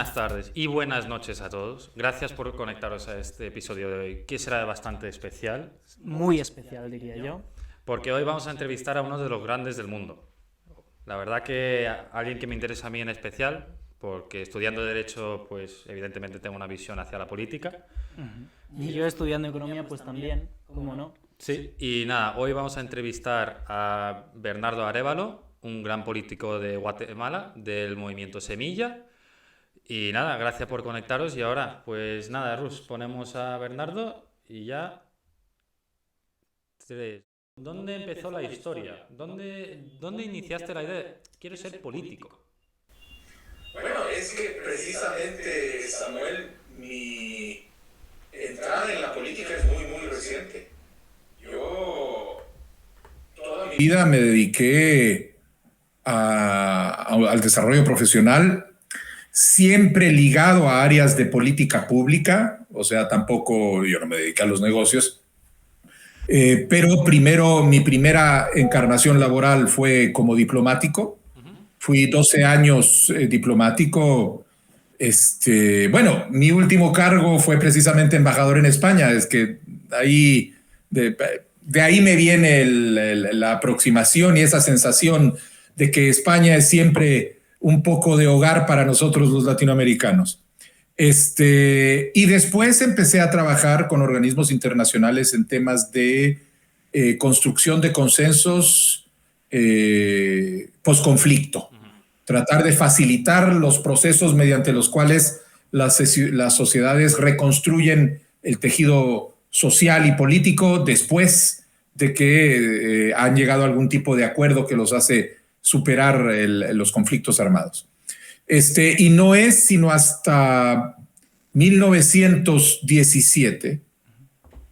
Buenas tardes y buenas noches a todos. Gracias por conectaros a este episodio de hoy, que será bastante especial, Muy especial, diría yo. porque hoy vamos a entrevistar a uno de los grandes del mundo. La verdad que alguien que me interesa a mí en especial, porque estudiando Derecho, pues evidentemente tengo una visión hacia la política. Y yo estudiando economía, pues también, ¿cómo no? Sí, y nada, hoy vamos a entrevistar a Bernardo Arévalo, un gran político de Guatemala, del movimiento Semilla. Y nada, gracias por conectaros. Y ahora, pues nada, Rus, ponemos a Bernardo y ya. ¿Dónde empezó la historia? ¿Dónde iniciaste la idea? Quiero ser político. Bueno, es que precisamente, Samuel, mi entrada en la política es muy reciente. Yo toda mi vida me dediqué al desarrollo profesional, siempre ligado a áreas de política pública, o sea, tampoco yo no me dediqué a los negocios, pero primero mi primera encarnación laboral fue como diplomático. Fui 12 años diplomático. Bueno, mi último cargo fue precisamente embajador en España. Es que ahí, de ahí me viene la aproximación y esa sensación de que España es siempre un poco de hogar para nosotros los latinoamericanos. Y después empecé a trabajar con organismos internacionales en temas de construcción de consensos posconflicto. Tratar de facilitar los procesos mediante los cuales las sociedades reconstruyen el tejido social y político después de que han llegado a algún tipo de acuerdo que los hace superar los conflictos armados. Y no es sino hasta 1917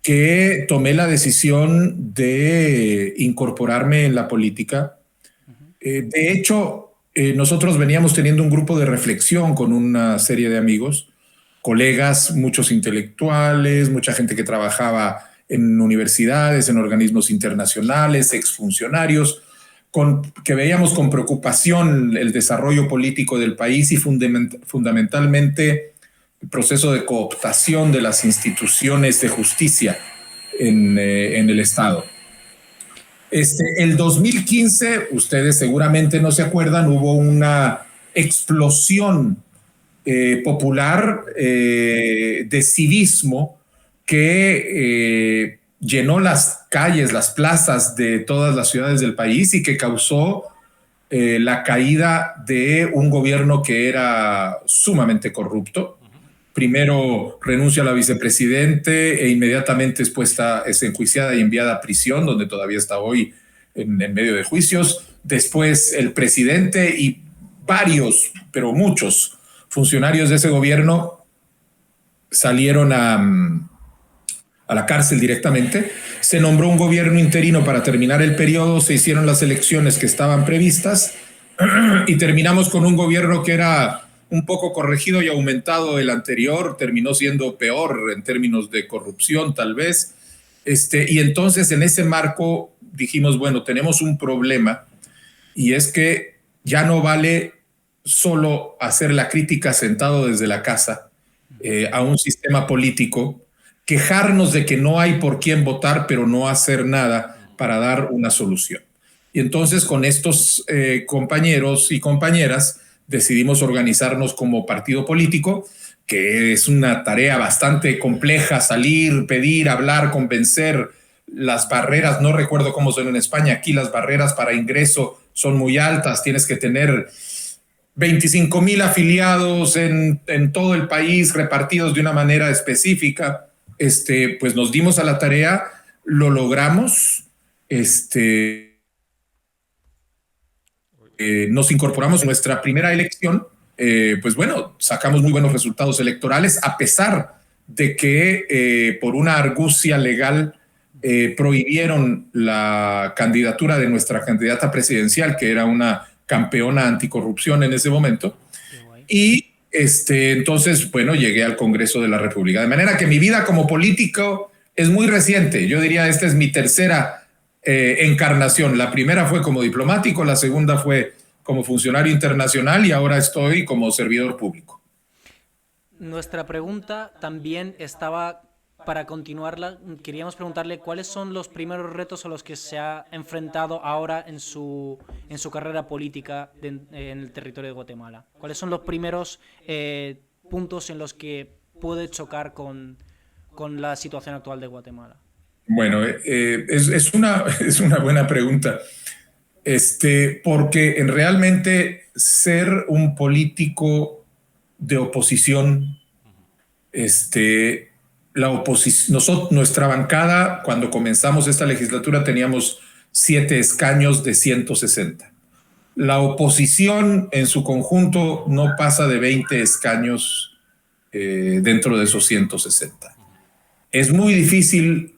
que tomé la decisión de incorporarme en la política. De hecho, nosotros veníamos teniendo un grupo de reflexión con una serie de amigos, colegas, muchos intelectuales, mucha gente que trabajaba en universidades, en organismos internacionales, exfuncionarios, que veíamos con preocupación el desarrollo político del país y fundamentalmente el proceso de cooptación de las instituciones de justicia en el Estado. El 2015, ustedes seguramente no se acuerdan, hubo una explosión popular de civismo que llenó las calles, las plazas de todas las ciudades del país y que causó la caída de un gobierno que era sumamente corrupto. Primero renuncia a la vicepresidente e inmediatamente después es enjuiciada y enviada a prisión, donde todavía está hoy en medio de juicios. Después el presidente y varios, pero muchos funcionarios de ese gobierno salieron a la cárcel directamente. Se nombró un gobierno interino para terminar el periodo, se hicieron las elecciones que estaban previstas y terminamos con un gobierno que era un poco corregido y aumentado el anterior, terminó siendo peor en términos de corrupción tal vez. Y entonces en ese marco dijimos, bueno, tenemos un problema y es que ya no vale solo hacer la crítica sentado desde la casa a un sistema político, quejarnos de que no hay por quién votar, pero no hacer nada para dar una solución. Y entonces con estos compañeros y compañeras decidimos organizarnos como partido político, que es una tarea bastante compleja, salir, pedir, hablar, convencer. Las barreras, no recuerdo cómo son en España, aquí las barreras para ingreso son muy altas, tienes que tener 25,000 afiliados en todo el país, repartidos de una manera específica. Pues nos dimos a la tarea, lo logramos, nos incorporamos en nuestra primera elección, pues bueno, sacamos muy buenos resultados electorales, a pesar de que por una argucia legal prohibieron la candidatura de nuestra candidata presidencial, que era una campeona anticorrupción en ese momento. Y entonces, bueno, llegué al Congreso de la República. De manera que mi vida como político es muy reciente. Yo diría, esta es mi tercera encarnación. La primera fue como diplomático, la segunda fue como funcionario internacional y ahora estoy como servidor público. nuestra pregunta también estaba, para continuarla, queríamos preguntarle cuáles son los primeros retos a los que se ha enfrentado ahora en su carrera política en el territorio de Guatemala. ¿Cuáles son los primeros puntos en los que puede chocar con la situación actual de Guatemala? Bueno, es una buena pregunta, porque realmente ser un político de oposición, nuestra bancada, cuando comenzamos esta legislatura, teníamos 7 escaños de 160. La oposición en su conjunto no pasa de 20 escaños dentro de esos 160. Es muy difícil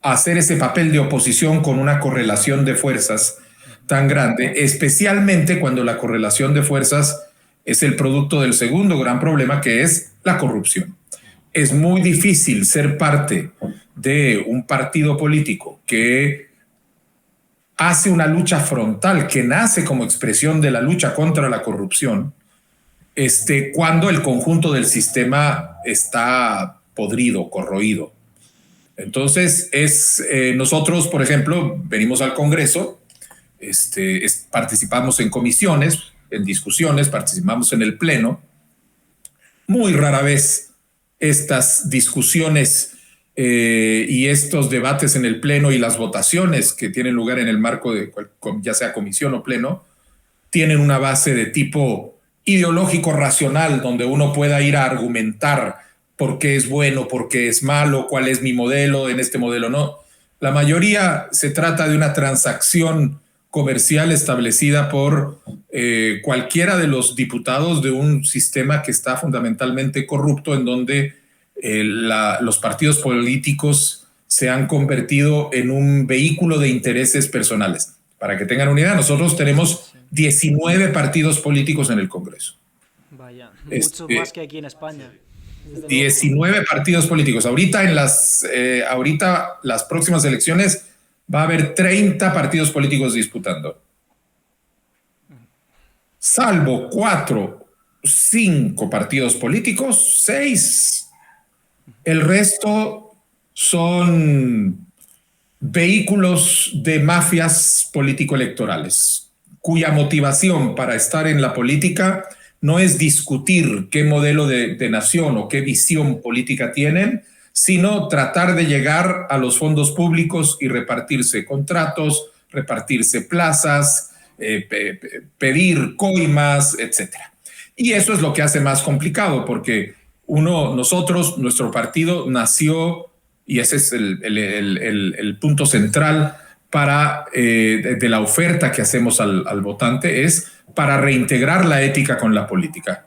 hacer ese papel de oposición con una correlación de fuerzas tan grande, especialmente cuando la correlación de fuerzas es el producto del segundo gran problema, que es la corrupción. Es muy difícil ser parte de un partido político que hace una lucha frontal, que nace como expresión de la lucha contra la corrupción, cuando el conjunto del sistema está podrido, corroído. Entonces, nosotros, por ejemplo, venimos al Congreso, participamos en comisiones, en discusiones, participamos en el Pleno. Muy rara vez estas discusiones y estos debates en el Pleno y las votaciones que tienen lugar en el marco de ya sea comisión o Pleno, tienen una base de tipo ideológico racional, donde uno pueda ir a argumentar por qué es bueno, por qué es malo, cuál es mi modelo, en este modelo no. La mayoría se trata de una transacción comercial establecida por cualquiera de los diputados de un sistema que está fundamentalmente corrupto, en donde los partidos políticos se han convertido en un vehículo de intereses personales. Para que tengan una idea, nosotros tenemos 19 partidos políticos en el Congreso. Vaya, muchos más que aquí en España. 19 partidos políticos. Ahorita las próximas elecciones va a haber 30 partidos políticos disputando. Salvo 4, 5 partidos políticos, 6. El resto son vehículos de mafias político-electorales, cuya motivación para estar en la política no es discutir qué modelo de nación o qué visión política tienen, sino tratar de llegar a los fondos públicos y repartirse contratos, repartirse plazas, pedir coimas, etc. Y eso es lo que hace más complicado, porque nuestro partido nació, y ese es el punto central de la oferta que hacemos al votante, es para reintegrar la ética con la política,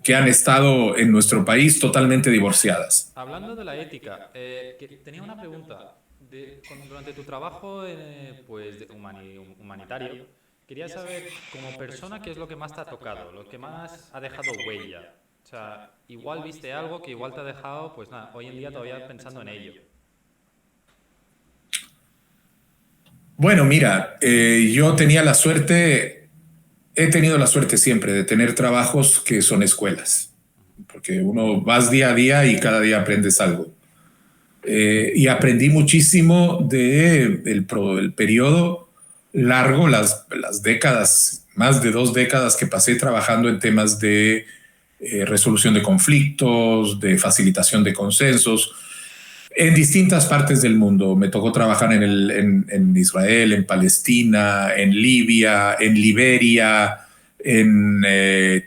que han estado en nuestro país totalmente divorciadas. Hablando de la ética, tenía una pregunta. Durante tu trabajo humanitario, quería saber, como persona, qué es lo que más te ha tocado, lo que más ha dejado huella. O sea, igual viste algo que igual te ha dejado, pues nada, hoy en día todavía pensando en ello. Bueno, mira, he tenido la suerte siempre de tener trabajos que son escuelas, porque uno vas día a día y cada día aprendes algo. Y aprendí muchísimo del periodo largo, las décadas, más de 2 décadas que pasé trabajando en temas de resolución de conflictos, de facilitación de consensos, en distintas partes del mundo. Me tocó trabajar en Israel, en Palestina, en Libia, en Liberia, en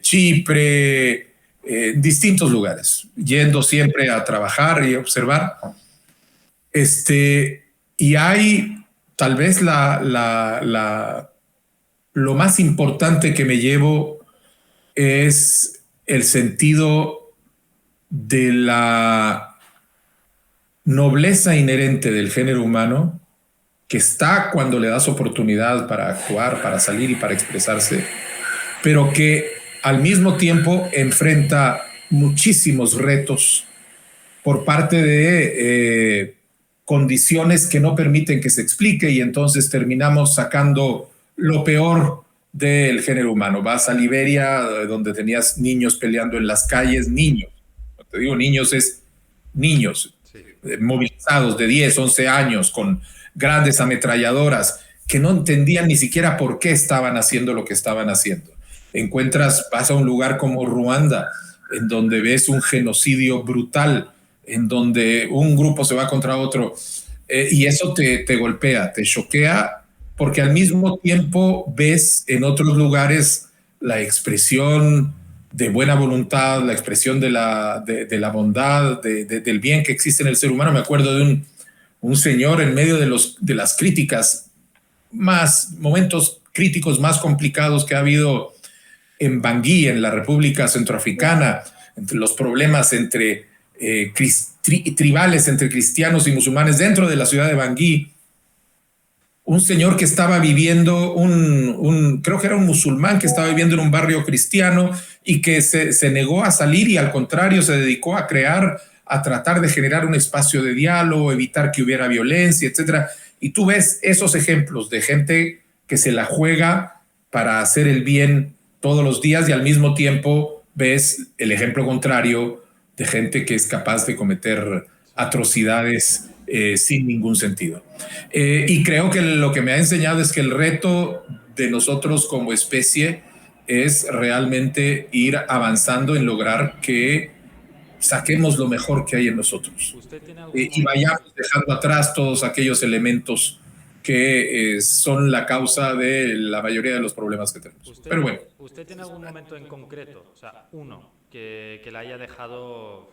Chipre, en distintos lugares, yendo siempre a trabajar y observar. Y hay tal vez lo más importante que me llevo es el sentido de la nobleza inherente del género humano, que está cuando le das oportunidad para actuar, para salir y para expresarse, pero que al mismo tiempo enfrenta muchísimos retos por parte de condiciones que no permiten que se explique, y entonces terminamos sacando lo peor del género humano. Vas a Liberia, donde tenías niños peleando en las calles, niños. No te digo niños, es niños, Sí. movilizados de 10, 11 años, con grandes ametralladoras, que no entendían ni siquiera por qué estaban haciendo lo que estaban haciendo. Vas a un lugar como Ruanda, en donde ves un genocidio brutal, en donde un grupo se va contra otro, y eso te golpea, te choquea, porque al mismo tiempo ves en otros lugares la expresión de buena voluntad, la expresión de la bondad, del bien que existe en el ser humano. Me acuerdo de un señor en medio de las críticas, momentos críticos más complicados que ha habido en Bangui, en la República Centroafricana, entre los problemas entre tribales, entre cristianos y musulmanes dentro de la ciudad de Bangui. Un señor que estaba viviendo, creo que era un musulmán que estaba viviendo en un barrio cristiano y que se negó a salir y al contrario se dedicó a tratar de generar un espacio de diálogo, evitar que hubiera violencia, etcétera. Y tú ves esos ejemplos de gente que se la juega para hacer el bien todos los días, y al mismo tiempo ves el ejemplo contrario de gente que es capaz de cometer atrocidades sin ningún sentido. Y creo que lo que me ha enseñado es que el reto de nosotros como especie es realmente ir avanzando en lograr que saquemos lo mejor que hay en nosotros y vayamos dejando atrás todos aquellos elementos que son la causa de la mayoría de los problemas que tenemos. Pero bueno. ¿Usted tiene algún momento en concreto, o sea, uno, que la haya dejado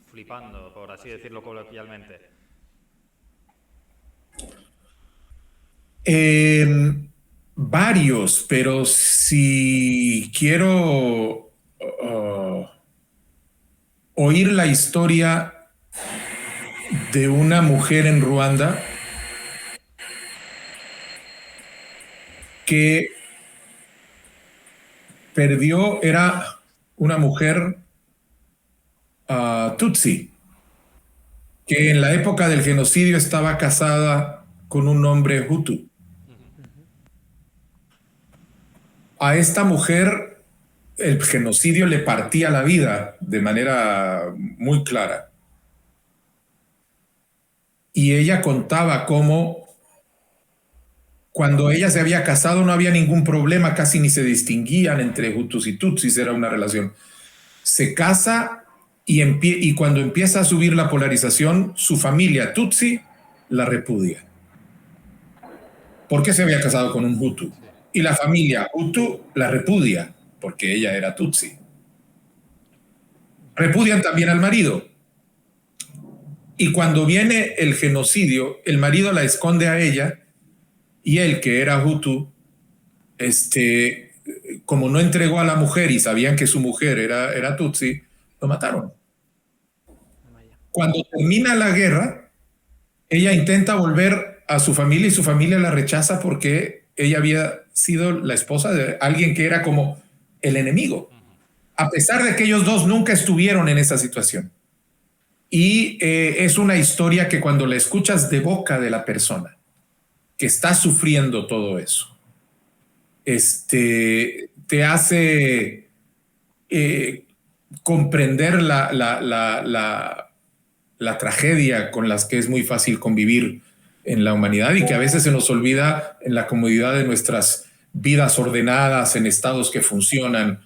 flipando, por así decirlo coloquialmente? Varios, pero si quiero oír la historia de una mujer en Ruanda que era una mujer Tutsi, que en la época del genocidio estaba casada con un hombre Hutu. A esta mujer el genocidio le partía la vida de manera muy clara. Y ella contaba cómo cuando ella se había casado no había ningún problema, casi ni se distinguían entre Hutus y Tutsis, era una relación. Se casa y cuando empieza a subir la polarización, su familia Tutsi la repudia. Porque se había casado con un Hutu. Y la familia Hutu la repudia, porque ella era Tutsi. Repudian también al marido. Y cuando viene el genocidio, el marido la esconde a ella, y él, que era Hutu, como no entregó a la mujer y sabían que su mujer era Tutsi, lo mataron. Cuando termina la guerra, ella intenta volver a su familia y su familia la rechaza porque ella había sido la esposa de alguien que era como el enemigo, a pesar de que ellos dos nunca estuvieron en esa situación. Y es una historia que cuando la escuchas de boca de la persona que está sufriendo todo eso, te hace comprender la tragedia con las que es muy fácil convivir en la humanidad y que a veces se nos olvida en la comodidad de nuestras vidas ordenadas, en estados que funcionan,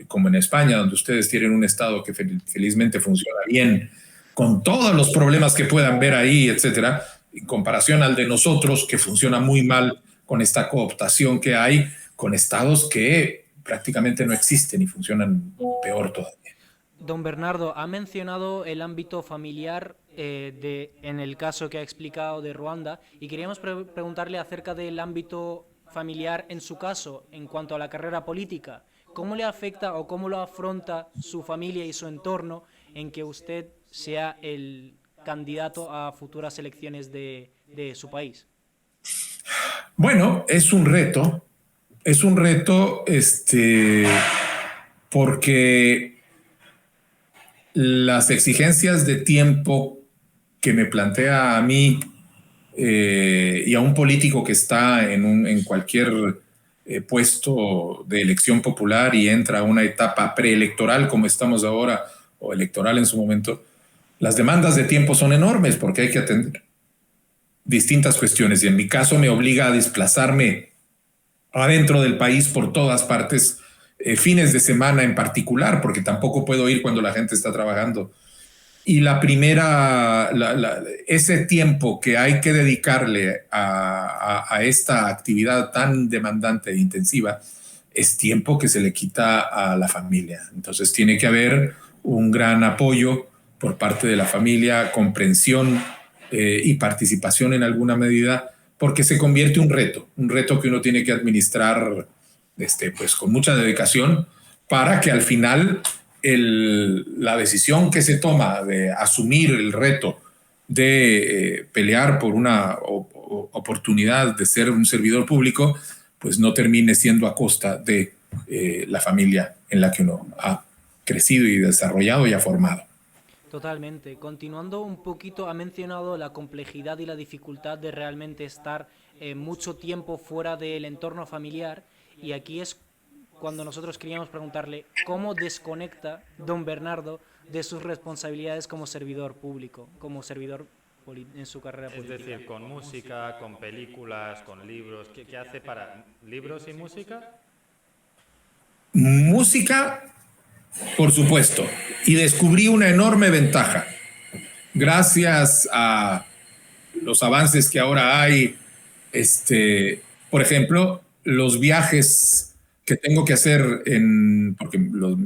como en España, donde ustedes tienen un estado que felizmente funciona bien, con todos los problemas que puedan ver ahí, etcétera, en comparación al de nosotros, que funciona muy mal con esta cooptación que hay, con estados que prácticamente no existen y funcionan peor todavía. Don Bernardo, ha mencionado el ámbito familiar en el caso que ha explicado de Ruanda, y queríamos preguntarle acerca del ámbito familiar en su caso, en cuanto a la carrera política. ¿Cómo le afecta o cómo lo afronta su familia y su entorno en que usted sea el candidato a futuras elecciones de su país? Bueno, es un reto, porque las exigencias de tiempo que me plantea a mí y a un político que está en cualquier puesto de elección popular y entra a una etapa preelectoral como estamos ahora, o electoral en su momento, las demandas de tiempo son enormes porque hay que atender distintas cuestiones y en mi caso me obliga a desplazarme adentro del país por todas partes, fines de semana en particular, porque tampoco puedo ir cuando la gente está trabajando. Y ese tiempo que hay que dedicarle a esta actividad tan demandante e intensiva es tiempo que se le quita a la familia. Entonces tiene que haber un gran apoyo por parte de la familia, comprensión y participación en alguna medida, porque se convierte en un reto que uno tiene que administrar pues, con mucha dedicación para que al final la decisión que se toma de asumir el reto de pelear por una oportunidad de ser un servidor público, pues no termine siendo a costa de la familia en la que uno ha crecido y desarrollado y ha formado. Totalmente. Continuando un poquito, ha mencionado la complejidad y la dificultad de realmente estar mucho tiempo fuera del entorno familiar, y aquí es cuando nosotros queríamos preguntarle cómo desconecta don Bernardo de sus responsabilidades como servidor público, como servidor en su carrera política. Es decir, con música, con películas, con libros. ¿Qué hace para libros y música? Música, por supuesto. Y descubrí una enorme ventaja. Gracias a los avances que ahora hay, por ejemplo, los viajes que tengo que hacer porque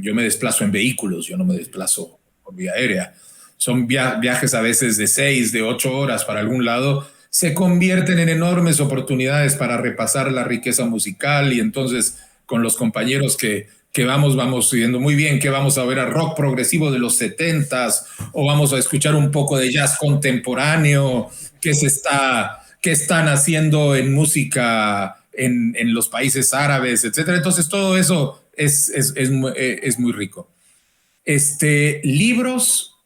yo me desplazo en vehículos, yo no me desplazo por vía aérea. Son viajes a veces de 6, de 8 horas para algún lado, se convierten en enormes oportunidades para repasar la riqueza musical y entonces con los compañeros que vamos yendo muy bien, que vamos a ver a rock progresivo de los 70s o vamos a escuchar un poco de jazz contemporáneo, qué están haciendo en música en los países árabes, etcétera. Entonces todo eso es muy rico. Libros,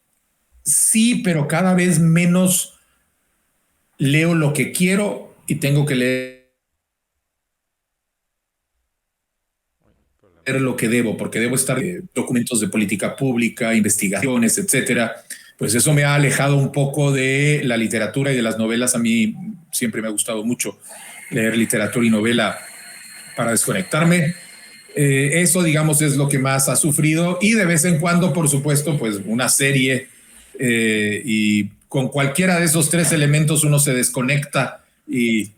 sí, pero cada vez menos leo lo que quiero y tengo que leer lo que debo, porque debo estar documentos de política pública, investigaciones, etcétera. Pues eso me ha alejado un poco de la literatura y de las novelas. A mí siempre me ha gustado mucho leer literatura y novela para desconectarme. Eso, digamos, es lo que más ha sufrido y de vez en cuando, por supuesto, pues una serie y con cualquiera de esos tres elementos uno se desconecta y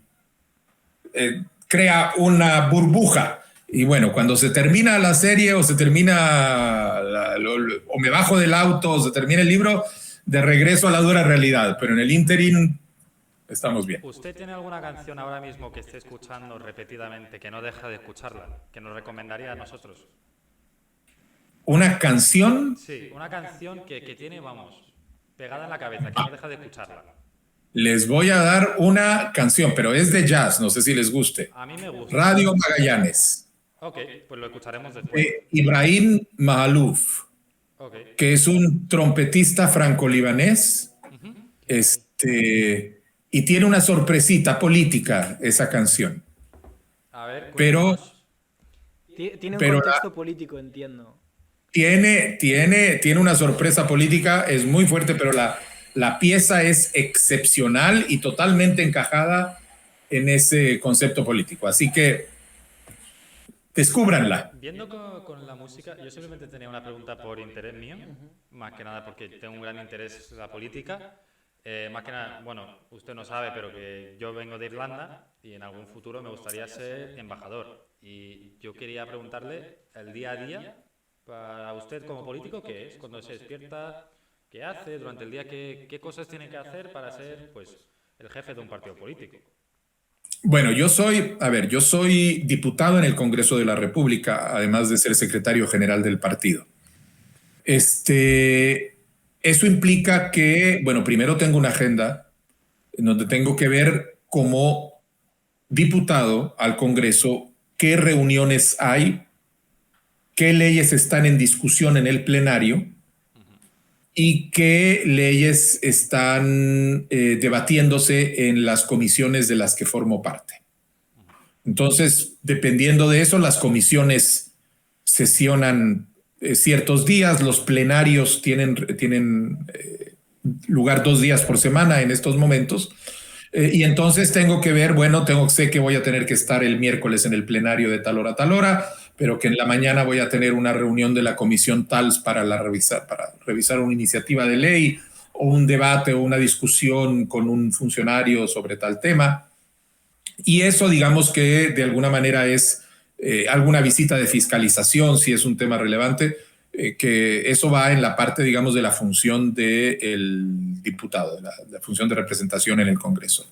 crea una burbuja. Y bueno, cuando se termina la serie o se termina o me bajo del auto o se termina el libro, de regreso a la dura realidad, pero en el ínterin estamos bien. ¿Usted tiene alguna canción ahora mismo que esté escuchando repetidamente, que no deja de escucharla, que nos recomendaría a nosotros? ¿Una canción? Sí, una canción que tiene, vamos, pegada en la cabeza, que no deja de escucharla. Les voy a dar una canción, pero es de jazz, no sé si les guste. A mí me gusta. Radio Magallanes. Ok, pues lo escucharemos después. Ibrahim Mahalouf, okay, que es un trompetista franco-libanés. Y tiene una sorpresita política esa canción. A ver, pero tiene un contexto político, entiendo. Tiene una sorpresa política, es muy fuerte, pero la pieza es excepcional y totalmente encajada en ese concepto político. Así que descúbranla. Viendo con la música, yo simplemente tenía una pregunta por interés mío, más que nada porque tengo un gran interés en la política. Más que nada, bueno, usted no sabe, pero que yo vengo de Irlanda y en algún futuro me gustaría ser embajador. Y yo quería preguntarle el día a día, para usted como político, ¿qué es? Cuando se despierta, ¿qué hace? Durante el día, ¿qué cosas tiene que hacer para ser, pues, el jefe de un partido político? Bueno, yo soy diputado en el Congreso de la República, además de ser secretario general del partido. Eso implica que, bueno, primero tengo una agenda en donde tengo que ver como diputado al Congreso qué reuniones hay, qué leyes están en discusión en el plenario y qué leyes están debatiéndose en las comisiones de las que formo parte. Entonces, dependiendo de eso, las comisiones sesionan ciertos días, los plenarios tienen lugar 2 días por semana en estos momentos. Y entonces tengo que ver, bueno, sé que voy a tener que estar el miércoles en el plenario de tal hora a tal hora, pero que en la mañana voy a tener una reunión de la comisión TALS para revisar una iniciativa de ley o un debate o una discusión con un funcionario sobre tal tema. Y eso, digamos que de alguna manera es alguna visita de fiscalización, si es un tema relevante, que eso va en la parte, digamos, de la función del diputado, de la función de representación en el Congreso.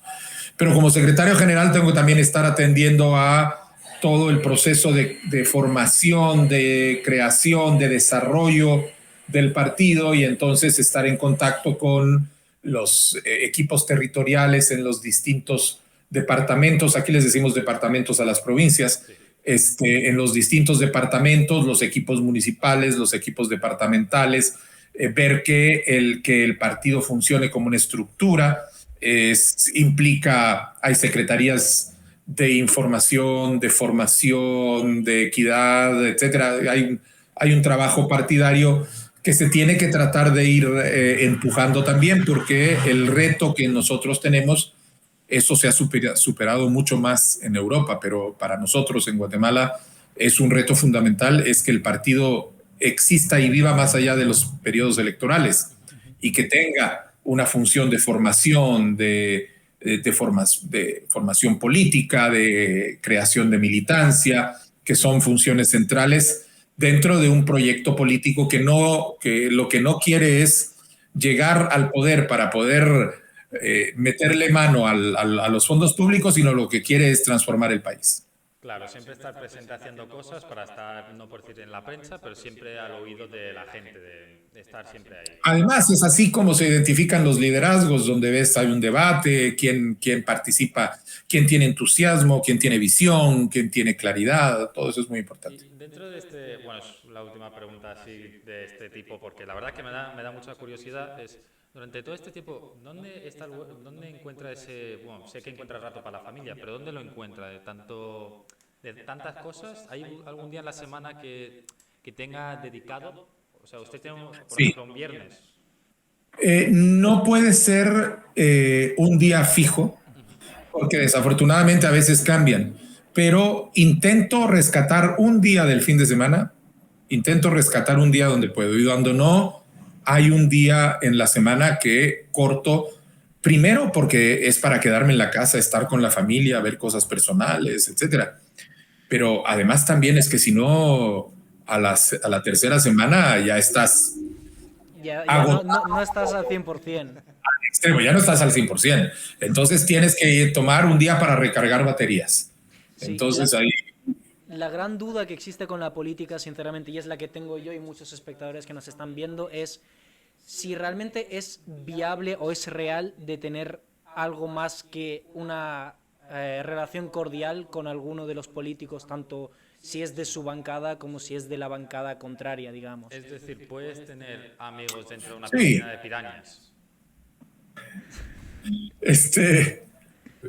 Pero como secretario general tengo que también estar atendiendo a todo el proceso de formación, de creación, de desarrollo del partido, y entonces estar en contacto con los equipos territoriales en los distintos departamentos. Aquí les decimos departamentos a las provincias. En los distintos departamentos, los equipos municipales, los equipos departamentales, ver que el partido funcione como una estructura, implica, hay secretarías de información, de formación, de equidad, etcétera. Hay un trabajo partidario que se tiene que tratar de ir empujando también, porque el reto que nosotros tenemos, eso se ha superado mucho más en Europa, pero para nosotros en Guatemala es un reto fundamental, es que el partido exista y viva más allá de los periodos electorales y que tenga una función de formación, de formación política, de creación de militancia, que son funciones centrales dentro de un proyecto político que lo que no quiere es llegar al poder para poder meterle mano a los fondos públicos, sino lo que quiere es transformar el país. Claro, siempre estar presente haciendo cosas para estar, no por decir en la prensa, pero siempre al oído de la gente, de estar siempre ahí. Además, es así como se identifican los liderazgos, donde ves hay un debate, quién participa, quién tiene entusiasmo, quién tiene visión, quién tiene claridad, todo eso es muy importante. Y dentro de bueno, es la última pregunta así de este tipo, porque la verdad que me da mucha curiosidad, es durante todo este tiempo, ¿dónde encuentra ese, bueno, sé que encuentra rato para la familia, pero ¿dónde lo encuentra? De tantas cosas, ¿hay algún día en la semana que tenga dedicado? O sea, usted tiene, por ejemplo, un viernes. No puede ser un día fijo, porque desafortunadamente a veces cambian, pero intento rescatar un día del fin de semana, intento rescatar un día donde puedo, y cuando no, hay un día en la semana que corto, primero porque es para quedarme en la casa, estar con la familia, ver cosas personales, etcétera. Pero además también es que si no, a la tercera semana ya estás Ya no estás al 100%. Extremo, ya no estás al 100%. Entonces tienes que tomar un día para recargar baterías. Sí, Entonces ahí... La gran duda que existe con la política, sinceramente, y es la que tengo yo y muchos espectadores que nos están viendo, es si realmente es viable o es real de tener algo más que una relación cordial con alguno de los políticos, tanto si es de su bancada como si es de la bancada contraria, digamos. Es decir, puedes tener amigos dentro de una Sí. piscina de pirañas.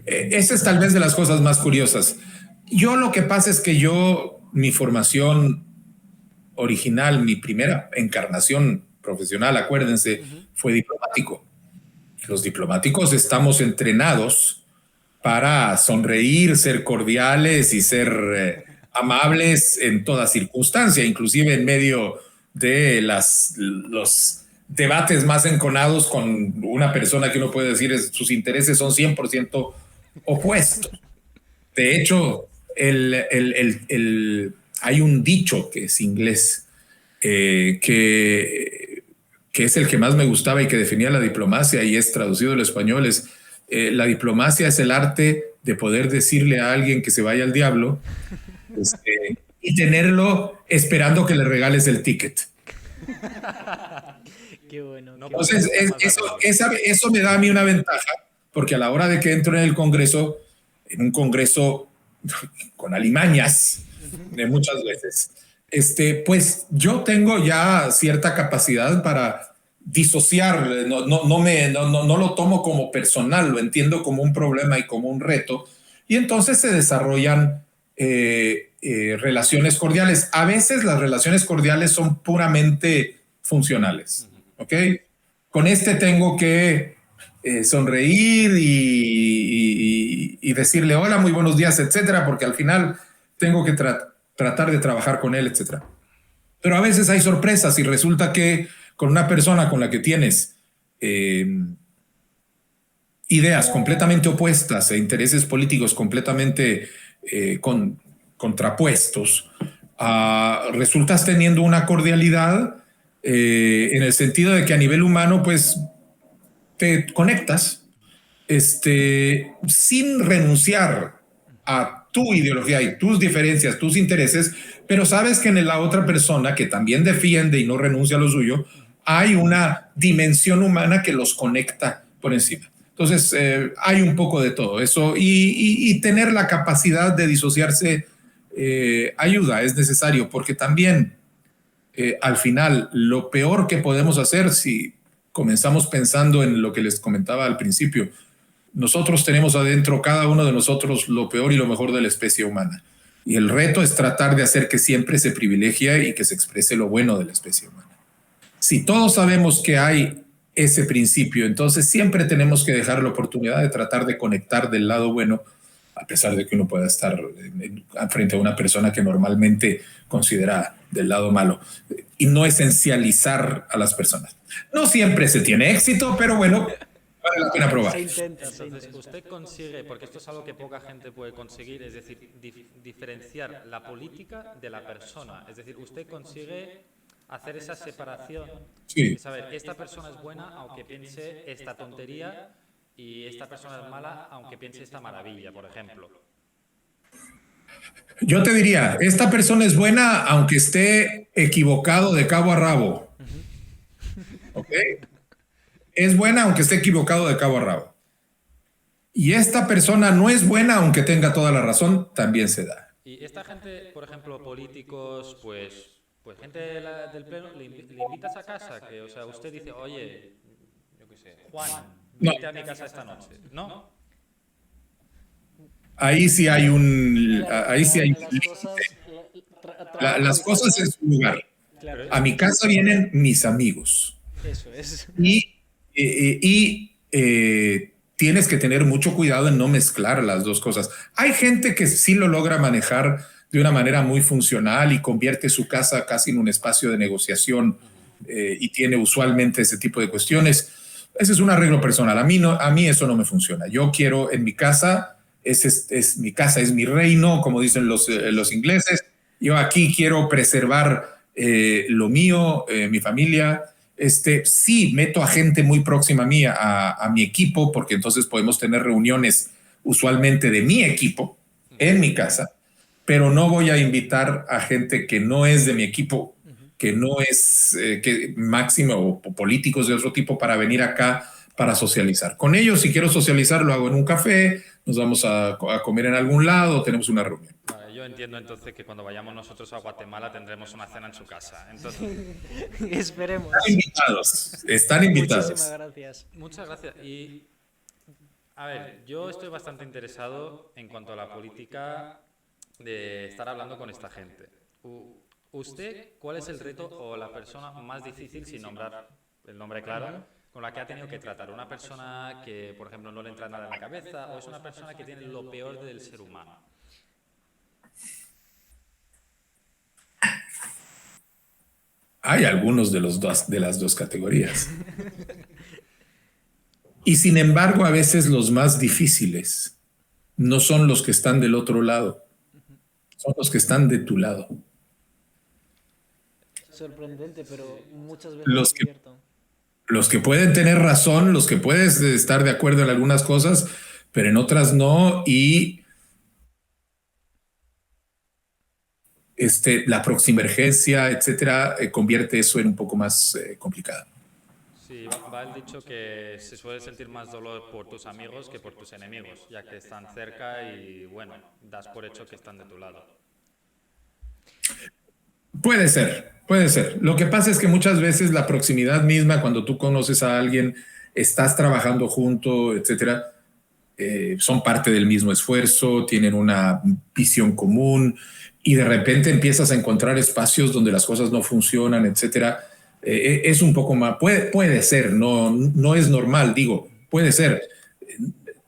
Esa es tal vez de las cosas más curiosas. Yo lo que pasa es que mi formación original, mi primera encarnación profesional, acuérdense, fue diplomático. Los diplomáticos estamos entrenados para sonreír, ser cordiales y ser amables en toda circunstancia, inclusive en medio de los debates más enconados con una persona que uno puede decir sus intereses son 100% opuestos. De hecho, hay un dicho que es inglés, que es el que más me gustaba y que definía la diplomacia y es traducido al español, es la diplomacia es el arte de poder decirle a alguien que se vaya al diablo y tenerlo esperando que le regales el ticket. Qué bueno. Entonces, eso me da a mí una ventaja, porque a la hora de que entro en el Congreso, en un Congreso con alimañas, de muchas veces, pues yo tengo ya cierta capacidad para disociar, no lo tomo como personal, lo entiendo como un problema y como un reto, y entonces se desarrollan relaciones cordiales. A veces las relaciones cordiales son puramente funcionales, ¿ok? Con este tengo que sonreír y decirle hola, muy buenos días, etcétera, porque al final tengo que tratar de trabajar con él, etcétera. Pero a veces hay sorpresas y resulta que con una persona con la que tienes ideas completamente opuestas e intereses políticos completamente contrapuestos, resultas teniendo una cordialidad en el sentido de que a nivel humano, pues, te conectas sin renunciar a tu ideología y tus diferencias, tus intereses, pero sabes que en la otra persona que también defiende y no renuncia a lo suyo, hay una dimensión humana que los conecta por encima. Entonces, hay un poco de todo eso y tener la capacidad de disociarse ayuda, es necesario, porque también al final lo peor que podemos hacer si comenzamos pensando en lo que les comentaba al principio, nosotros tenemos adentro, cada uno de nosotros, lo peor y lo mejor de la especie humana. Y el reto es tratar de hacer que siempre se privilegie y que se exprese lo bueno de la especie humana. Si todos sabemos que hay ese principio, entonces siempre tenemos que dejar la oportunidad de tratar de conectar del lado bueno, a pesar de que uno pueda estar frente a una persona que normalmente considera del lado malo, y no esencializar a las personas. No siempre se tiene éxito, pero bueno, vale la pena probar. Se intenta. Entonces, usted consigue, porque esto es algo que poca gente puede conseguir, es decir, diferenciar la política de la persona. Es decir, usted consigue hacer esa separación. Sí. Saber, esta persona es buena aunque piense esta tontería y esta persona es mala aunque piense esta maravilla, por ejemplo. Yo te diría, esta persona es buena aunque esté equivocado de cabo a rabo. ¿Ok? Es buena aunque esté equivocado de cabo a rabo. Y esta persona no es buena aunque tenga toda la razón, también se da. Y esta gente, por ejemplo, políticos, pues gente del pleno, le invitas a casa, que, o sea, usted dice, oye, yo qué sé, Juan, vete a mi casa esta noche, ¿no? Ahí sí hay las cosas en su lugar. Claro. A mi casa vienen mis amigos. Eso es. Y tienes que tener mucho cuidado en no mezclar las dos cosas. Hay gente que sí lo logra manejar de una manera muy funcional y convierte su casa casi en un espacio de negociación y tiene usualmente ese tipo de cuestiones. Ese es un arreglo personal. A mí eso no me funciona. Yo quiero en mi casa, es mi casa, es mi reino, como dicen los ingleses. Yo aquí quiero preservar lo mío, mi familia. Sí, meto a gente muy próxima a mí, a mi equipo, porque entonces podemos tener reuniones usualmente de mi equipo en mi casa, pero no voy a invitar a gente que no es de mi equipo, que no es máximo o políticos de otro tipo para venir acá para socializar. Con ellos, si quiero socializar, lo hago en un café, nos vamos a comer en algún lado, tenemos una reunión. Vale, yo entiendo entonces que cuando vayamos nosotros a Guatemala tendremos una cena en su casa. Entonces, Esperemos. Están invitados. Muchísimas gracias. muchas gracias. Y, a ver, yo estoy bastante interesado en cuanto a la política de estar hablando con esta gente. ¿Usted cuál es el reto o la persona más difícil, sin nombrar el nombre claro, con la que ha tenido que tratar? ¿Una persona que, por ejemplo, no le entra nada en la cabeza o es una persona que tiene lo peor del ser humano? Hay algunos de las dos categorías. Y sin embargo, a veces los más difíciles no son los que están del otro lado, son los que están de tu lado. Sorprendente, pero muchas veces Los es que- cierto. Los que pueden tener razón, los que puedes estar de acuerdo en algunas cosas, pero en otras no, y la proximergencia, etcétera, convierte eso en un poco más complicado. Sí, va el dicho que se suele sentir más dolor por tus amigos que por tus enemigos, ya que están cerca y, bueno, das por hecho que están de tu lado. Puede ser, puede ser. Lo que pasa es que muchas veces la proximidad misma, cuando tú conoces a alguien, estás trabajando junto, etcétera, son parte del mismo esfuerzo, tienen una visión común y de repente empiezas a encontrar espacios donde las cosas no funcionan, etcétera. Es un poco más, puede ser, no es normal, digo, puede ser.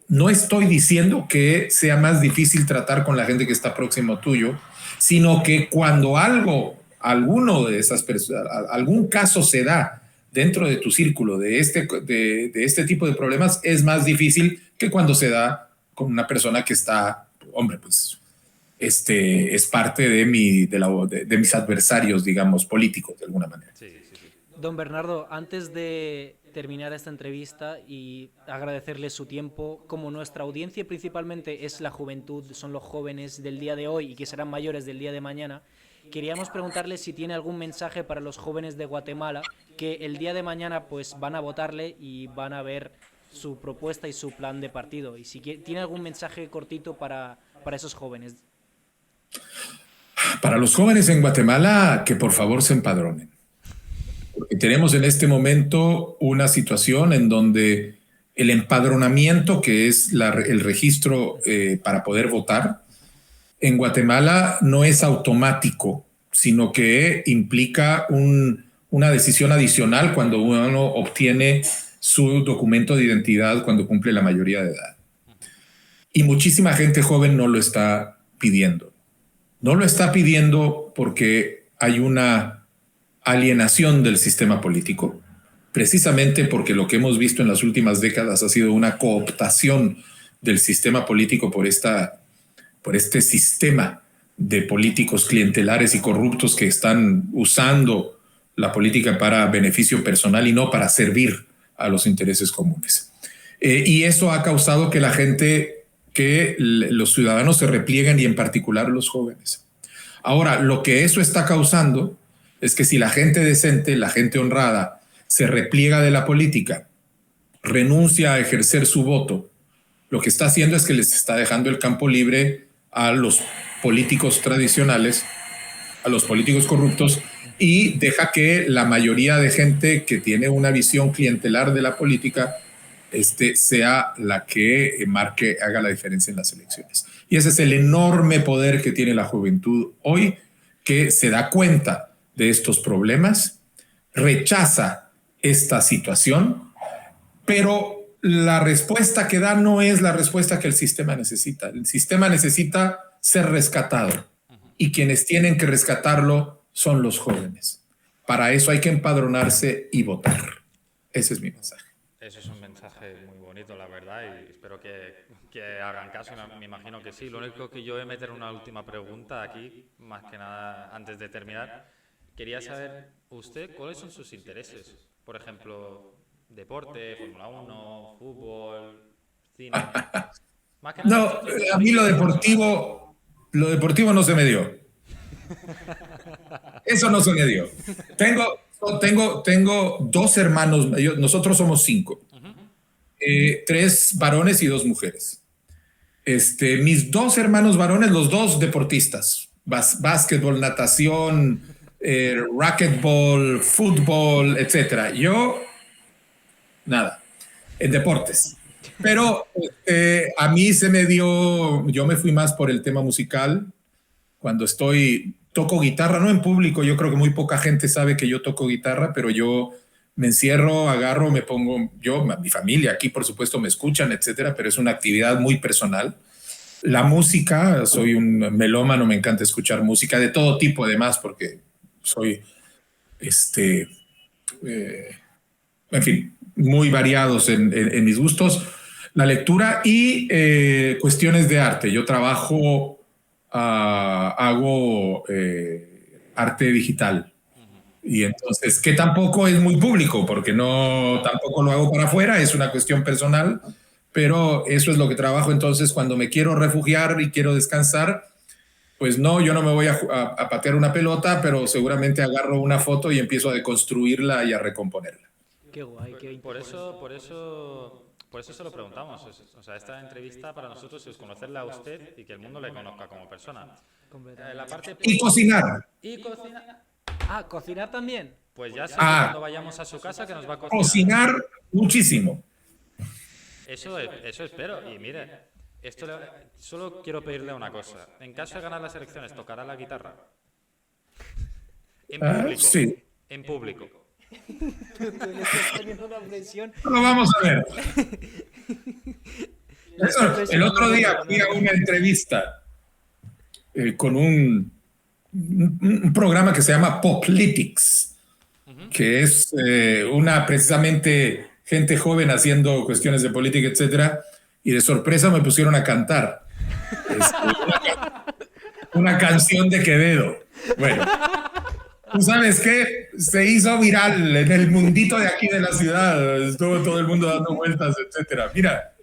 No estoy diciendo que sea más difícil tratar con la gente que está próximo tuyo, sino que cuando alguno de esas personas, algún caso se da dentro de tu círculo de este tipo de problemas, es más difícil que cuando se da con una persona que está, hombre, pues es parte de mis adversarios, digamos, políticos, de alguna manera. Sí, sí, sí. Don Bernardo, antes de terminar esta entrevista y agradecerle su tiempo, como nuestra audiencia principalmente es la juventud, son los jóvenes del día de hoy y que serán mayores del día de mañana, queríamos preguntarle si tiene algún mensaje para los jóvenes de Guatemala que el día de mañana pues van a votarle y van a ver su propuesta y su plan de partido. Y si tiene algún mensaje cortito para esos jóvenes. Para los jóvenes en Guatemala, que por favor se empadronen. Porque tenemos en este momento una situación en donde el empadronamiento, que es el registro para poder votar, en Guatemala no es automático, sino que implica una decisión adicional cuando uno obtiene su documento de identidad cuando cumple la mayoría de edad. Y muchísima gente joven no lo está pidiendo. No lo está pidiendo porque hay una alienación del sistema político, precisamente porque lo que hemos visto en las últimas décadas ha sido una cooptación del sistema político por este sistema de políticos clientelares y corruptos que están usando la política para beneficio personal y no para servir a los intereses comunes. Y eso ha causado que los ciudadanos se replieguen y en particular los jóvenes. Ahora, lo que eso está causando es que si la gente decente, la gente honrada, se repliega de la política, renuncia a ejercer su voto, lo que está haciendo es que les está dejando el campo libre a los políticos tradicionales, a los políticos corruptos, y deja que la mayoría de gente que tiene una visión clientelar de la política sea la que haga la diferencia en las elecciones. Y ese es el enorme poder que tiene la juventud hoy, que se da cuenta de estos problemas, rechaza esta situación, pero la respuesta que da no es la respuesta que el sistema necesita. El sistema necesita ser rescatado y quienes tienen que rescatarlo son los jóvenes. Para eso hay que empadronarse y votar. Ese es mi mensaje. Eso es un mensaje muy bonito, la verdad, y espero que hagan caso, y me imagino que sí. Lo único que yo voy a meter una última pregunta aquí, más que nada antes de terminar. Quería saber, usted, ¿cuáles son sus intereses? Por ejemplo, deporte, Fórmula 1, fútbol, cine. Más que nada, no, a mí lo deportivo no se me dio. Eso no se me dio. Tengo dos hermanos, nosotros somos 5. 3 varones y 2 mujeres. Mis 2 hermanos varones, los 2 deportistas, básquetbol, natación, racquetball, fútbol, etcétera. Yo, nada, en deportes. Pero a mí se me dio, yo me fui más por el tema musical. Cuando toco guitarra, no en público, yo creo que muy poca gente sabe que yo toco guitarra, pero yo me encierro, agarro, me pongo, mi familia aquí por supuesto me escuchan, etcétera, pero es una actividad muy personal. La música, soy un melómano, me encanta escuchar música de todo tipo además, porque soy, en fin, muy variados en mis gustos. La lectura y cuestiones de arte. Yo trabajo, hago arte digital. Y entonces, que tampoco es muy público, porque tampoco lo hago para afuera, es una cuestión personal, pero eso es lo que trabajo. Entonces, cuando me quiero refugiar y quiero descansar, pues no, yo no me voy a patear una pelota, pero seguramente agarro una foto y empiezo a deconstruirla y a recomponerla. Qué guay, qué Por eso se lo preguntamos. O sea, esta entrevista para nosotros es conocerla a usted y que el mundo le conozca como persona. La parte Y cocinar. Y cocinar. Ah, ¿cocinar también? Pues ya sé que cuando vayamos a su casa que nos va a cocinar. Cocinar muchísimo. Eso espero. Y mire, solo quiero pedirle una cosa. En caso de ganar las elecciones, ¿tocará la guitarra? En público. Sí. En público. Tú le estás poniendo una presión. Lo vamos a ver. El otro día fui a una entrevista con un programa que se llama Poplitics, que es precisamente gente joven haciendo cuestiones de política, etcétera, y de sorpresa me pusieron a cantar una canción de Quevedo. Bueno, ¿tú sabes qué? Se hizo viral en el mundito de aquí de la ciudad, estuvo todo el mundo dando vueltas, etcétera. Mira,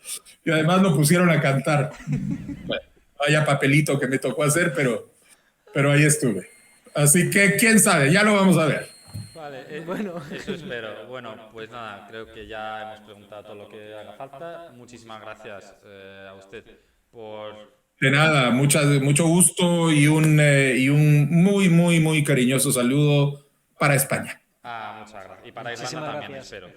y además lo pusieron a cantar. Bueno, vaya papelito que me tocó hacer, pero ahí estuve. Así que, quién sabe, ya lo vamos a ver. Vale, bueno. Eso espero. Bueno, pues nada, creo que ya hemos preguntado todo lo que haga falta. Muchísimas gracias a usted por... De nada, mucho gusto y un muy, muy, muy cariñoso saludo para España. Muchas gracias. Y para Irlanda también, espero.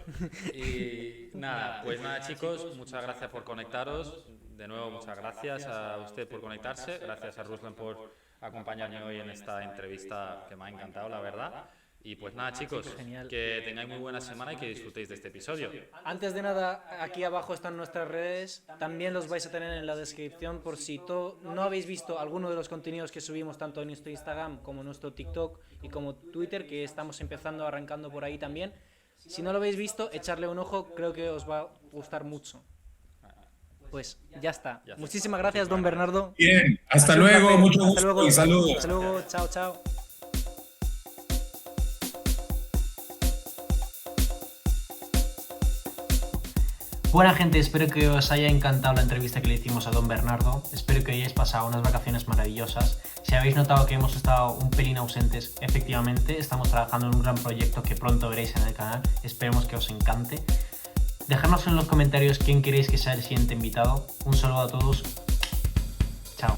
Y nada, pues nada, chicos, muchas gracias por conectaros. De nuevo, muchas gracias a usted por conectarse. Gracias a Ruslan por acompañarme hoy en esta entrevista que me ha encantado, la verdad. Y pues nada, chicos, que tengáis muy buena semana y que disfrutéis de este episodio. Antes de nada, aquí abajo están nuestras redes. También los vais a tener en la descripción por si no habéis visto alguno de los contenidos que subimos tanto en nuestro Instagram como en nuestro TikTok y como Twitter, que estamos arrancando por ahí también. Si no lo habéis visto, echarle un ojo, creo que os va a gustar mucho. Pues ya está. Muchísimas gracias, don Bernardo. Bien, hasta luego, mucho gusto y saludos. Hasta luego, chao, chao. Buena gente, espero que os haya encantado la entrevista que le hicimos a don Bernardo. Espero que hayáis pasado unas vacaciones maravillosas. Si habéis notado que hemos estado un pelín ausentes, efectivamente, estamos trabajando en un gran proyecto que pronto veréis en el canal. Esperemos que os encante. Dejadnos en los comentarios quién queréis que sea el siguiente invitado. Un saludo a todos. Chao.